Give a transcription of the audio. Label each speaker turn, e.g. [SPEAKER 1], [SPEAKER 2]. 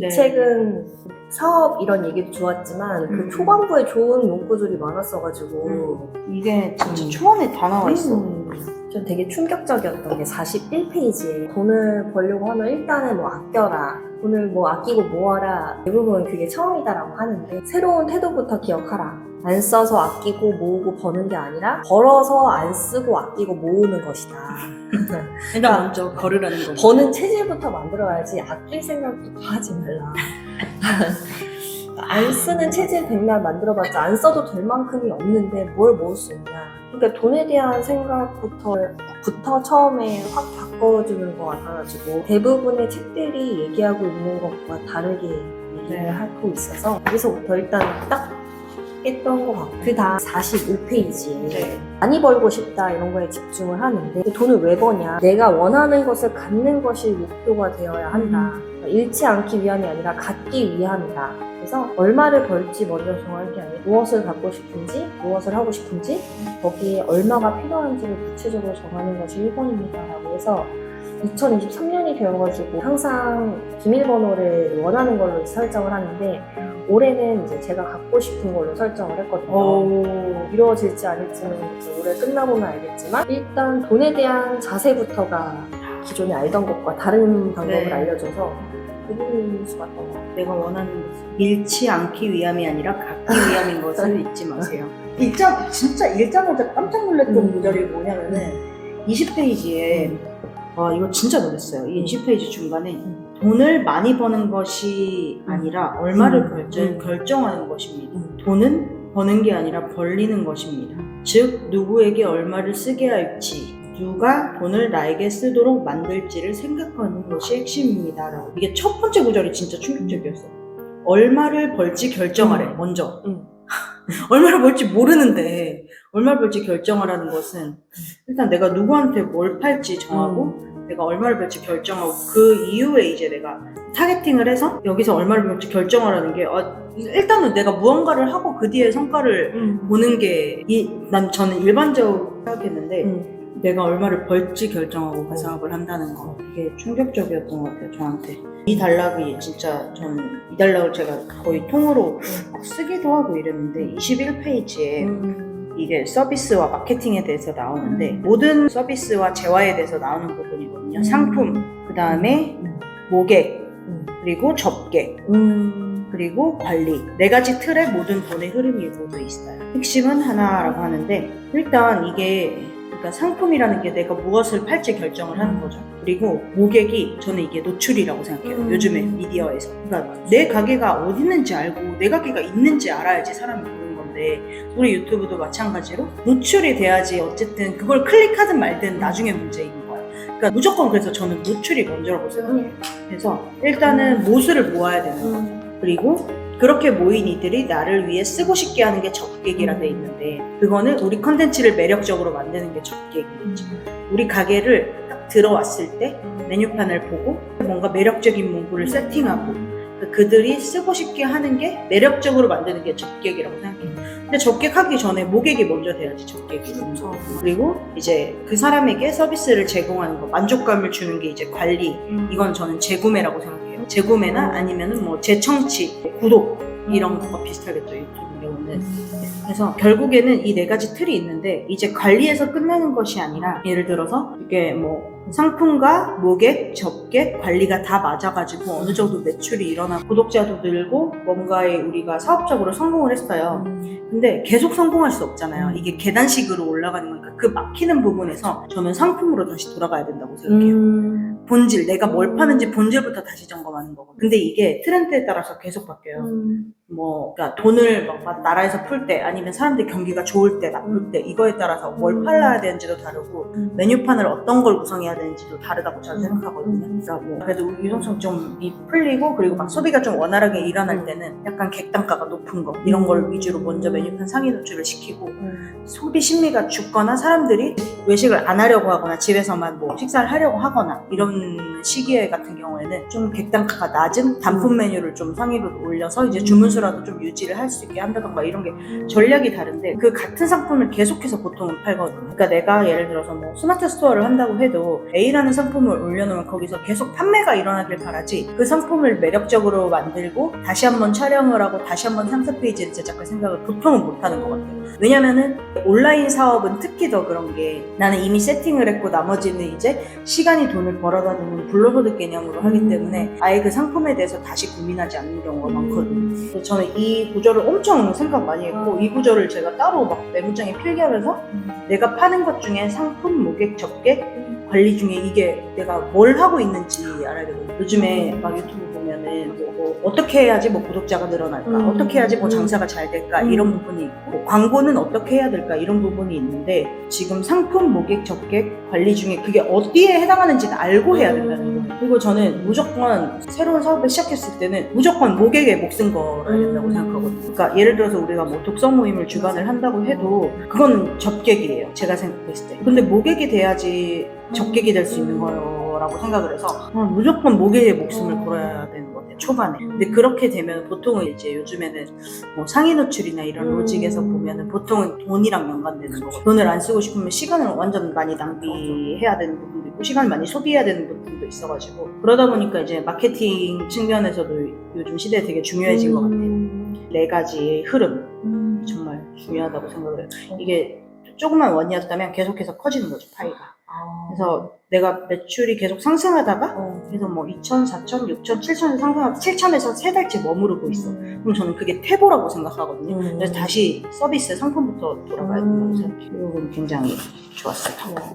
[SPEAKER 1] 이
[SPEAKER 2] 네.
[SPEAKER 1] 책은 사업 이런 얘기도 좋았지만 그 초반부에 좋은 문구들이 많았어가지고
[SPEAKER 2] 이게 진짜 초반에 다 나와 있어.
[SPEAKER 1] 전 되게 충격적이었던 게 41페이지에 돈을 벌려고 하면 일단은 뭐 아껴라, 돈을 뭐 아끼고 모아라, 대부분 그게 처음이다라고 하는데 새로운 태도부터 기억하라. 안 써서 아끼고 모으고 버는 게 아니라 벌어서 안 쓰고 아끼고 모으는 것이다.
[SPEAKER 2] 일단 먼저 걸으라는 거.
[SPEAKER 1] 버는 체질부터 만들어야지 아낄 생각부터 하지 말라. 안 쓰는 체질 백날 만들어봤자 안 써도 될 만큼이 없는데 뭘 모을 수 있냐. 그러니까 돈에 대한 생각부터 처음에 확 바꿔주는 것 같아가지고 대부분의 책들이 얘기하고 있는 것과 다르게 얘기를 하고 있어서 여기서부터 일단 딱 깼던 것 같고 그 다음 45페이지에 많이 벌고 싶다 이런 거에 집중을 하는데 돈을 왜 버냐, 내가 원하는 것을 갖는 것이 목표가 되어야 한다. 잃지 않기 위함이 아니라 갖기 위함이다. 그래서 얼마를 벌지 먼저 정할 게 아니라 무엇을 갖고 싶은지, 무엇을 하고 싶은지, 거기에 얼마가 필요한지를 구체적으로 정하는 것이 1번입니다 라고 해서 2023년이 되어가지고 항상 비밀번호를 원하는 걸로 설정을 하는데 올해는 이제 제가 갖고 싶은 걸로 설정을 했거든요. 이루어질지 아닐지는 이제 올해 끝나보면 알겠지만 일단 돈에 대한 자세부터가 기존에 알던 것과 다른 방법을 알려줘서 그분이 좋았던 것 같아요.
[SPEAKER 2] 내가 원하는 것을 잃지 않기 위함이 아니라 갖기 위함인 것을 잊지 마세요. 진짜 읽자마자 깜짝 놀랐던 구절이 뭐냐면은 20페이지에 이거 진짜 놀랐어요. 이 20페이지 중간에 돈을 많이 버는 것이 아니라 얼마를 결정하는 것입니다. 돈은 버는 게 아니라 벌리는 것입니다. 즉 누구에게 얼마를 쓰게 할지, 누가 돈을 나에게 쓰도록 만들지를 생각하는 것이 핵심입니다. 라고. 이게 첫 번째 구절이 진짜 충격적이었어. 얼마를 벌지 결정하래, 먼저. 얼마를 벌지 모르는데 얼마를 벌지 결정하라는 것은 일단 내가 누구한테 뭘 팔지 정하고 내가 얼마를 벌지 결정하고 그 이후에 이제 내가 타겟팅을 해서 여기서 얼마를 벌지 결정하라는 게 일단은 내가 무언가를 하고 그 뒤에 성과를 보는 게 저는 일반적으로 생각했는데 내가 얼마를 벌지 결정하고 그 사업을 한다는 거, 이게 충격적이었던 것 같아요, 저한테. 이 단락이 진짜 저는 이 단락을 제가 거의 통으로 쓰기도 하고 이랬는데 21페이지에 이게 서비스와 마케팅에 대해서 나오는데 모든 서비스와 재화에 대해서 나오는 부분이거든요. 상품, 그 다음에 모객, 그리고 접객, 그리고 관리. 4가지 틀의 모든 돈의 흐름이 모두 있어요. 핵심은 하나라고 하는데 일단 이게 그러니까 상품이라는 게 내가 무엇을 팔지 결정을 하는 거죠. 그리고 모객이 저는 이게 노출이라고 생각해요. 요즘에 미디어에서. 그러니까 내 가게가 어디 있는지 알고 내 가게가 있는지 알아야지 사람이 보는 건데 우리 유튜브도 마찬가지로 노출이 돼야지 어쨌든 그걸 클릭하든 말든 나중에 문제인 거예요. 그러니까 무조건 그래서 저는 노출이 먼저라고 생각해요. 그래서 일단은 모수를 모아야 되는 거. 그리고 그렇게 모인 이들이 나를 위해 쓰고 싶게 하는 게 접객이라 돼 있는데 그거는 우리 컨텐츠를 매력적으로 만드는 게 접객이겠죠. 우리 가게를 딱 들어왔을 때 메뉴판을 보고 뭔가 매력적인 문구를 세팅하고 그들이 쓰고 싶게 하는 게 매력적으로 만드는 게 접객이라고 생각해요. 근데 접객하기 전에 모객이 먼저 돼야지 접객이.
[SPEAKER 1] 그렇죠.
[SPEAKER 2] 그리고 이제 그 사람에게 서비스를 제공하는 거, 만족감을 주는 게 이제 관리. 이건 저는 재구매라고 생각해요. 재구매나 아니면은 뭐 재청취, 구독 이런 것과 비슷하겠죠, 유튜브 경우는. 그래서 결국에는 이 4가지 틀이 있는데 이제 관리에서 끝나는 것이 아니라 예를 들어서 이게 뭐 상품과 모객, 접객, 관리가 다 맞아가지고 어느 정도 매출이 일어나고 구독자도 늘고 뭔가에 우리가 사업적으로 성공을 했어요. 근데 계속 성공할 수 없잖아요. 이게 계단식으로 올라가는 거니까 그 막히는 부분에서 저는 상품으로 다시 돌아가야 된다고 생각해요. 본질, 내가 뭘 파는지 본질부터 다시 점검하는 거거든요. 근데 이게 트렌드에 따라서 계속 바뀌어요. 그러니까 돈을 막 나라에서 풀 때 아니면 사람들 경기가 좋을 때 나쁠 때 이거에 따라서 뭘 팔아야 되는지도 다르고 메뉴판을 어떤 걸 구성해야 되는지도 다르다고 저는 생각하거든요. 그러니까 뭐 그래도 유동성 좀 풀리고 그리고 막 소비가 좀 원활하게 일어날 때는 약간 객단가가 높은 거 이런 걸 위주로 먼저 메뉴판 상위 노출을 시키고 소비 심리가 죽거나 사람들이 외식을 안 하려고 하거나 집에서만 뭐 식사를 하려고 하거나 이런 시기에 같은 경우에는 좀 객단가가 낮은 단품 메뉴를 좀 상위로 올려서 이제 주문 점수라도 좀 유지를 할 수 있게 한다던가 이런 게 전략이 다른데 그 같은 상품을 계속해서 보통은 팔거든요. 그러니까 내가 예를 들어서 뭐 스마트 스토어를 한다고 해도 A라는 상품을 올려놓으면 거기서 계속 판매가 일어나길 바라지 그 상품을 매력적으로 만들고 다시 한번 촬영을 하고 다시 한번 상세 페이지를 제작할 생각을 보통은 못하는 것 같아요. 왜냐면은 온라인 사업은 특히 더 그런 게 나는 이미 세팅을 했고 나머지는 이제 시간이 돈을 벌어다 주는 불로소득 개념으로 하기 때문에 아예 그 상품에 대해서 다시 고민하지 않는 경우가 많거든요. 그래서 저는 이 구조를 엄청 생각 많이 했고 이 구조를 제가 따로 막 메모장에 필기하면서 내가 파는 것 중에 상품, 모객, 접객, 관리 중에 이게 내가 뭘 하고 있는지 알아야 되거든요. 요즘에 막 유튜브 보면은 뭐 어떻게 해야지 뭐 구독자가 늘어날까, 어떻게 해야지 뭐 장사가 잘 될까 이런 부분이 있고 뭐 광고는 어떻게 해야 될까 이런 부분이 있는데 지금 상품, 모객, 접객, 관리 중에 그게 어디에 해당하는지는 알고 해야 된다는 거예요. 그리고 저는 무조건 새로운 사업을 시작했을 때는 무조건 모객에 목숨 걸어야 된다고 생각하거든요. 그러니까 예를 들어서 우리가 뭐 독서 모임을 주관을 한다고 해도 그건 접객이에요. 제가 생각했을 때. 근데 모객이 돼야지 접객이 될 수 있는 거라고 생각을 해서 무조건 모객의 목숨을 걸어야 되는 것 같아요. 초반에. 근데 그렇게 되면 보통은 이제 요즘에는 뭐 상위 노출이나 이런 로직에서 보면은 보통은 돈이랑 연관되는 거고 돈을 안 쓰고 싶으면 시간을 완전 많이 낭비해야 되는 부분도 있고 시간을 많이 소비해야 되는 부분도 있어가지고 그러다 보니까 이제 마케팅 측면에서도 요즘 시대에 되게 중요해진 것 같아요. 4가지의 흐름 정말 중요하다고 생각을 해요. 이게 조금만 원이었다면 계속해서 커지는 거죠, 파이가. 그래서 내가 매출이 계속 상승하다가 그래서 뭐 2천, 4천, 6천, 7천에 상승하다 7천에서 3달째 머무르고 있어. 그럼 저는 그게 퇴보라고 생각하거든요. 그래서 다시 서비스 상품부터 돌아가야 된다고 생각해요. 이건 굉장히 좋았어요.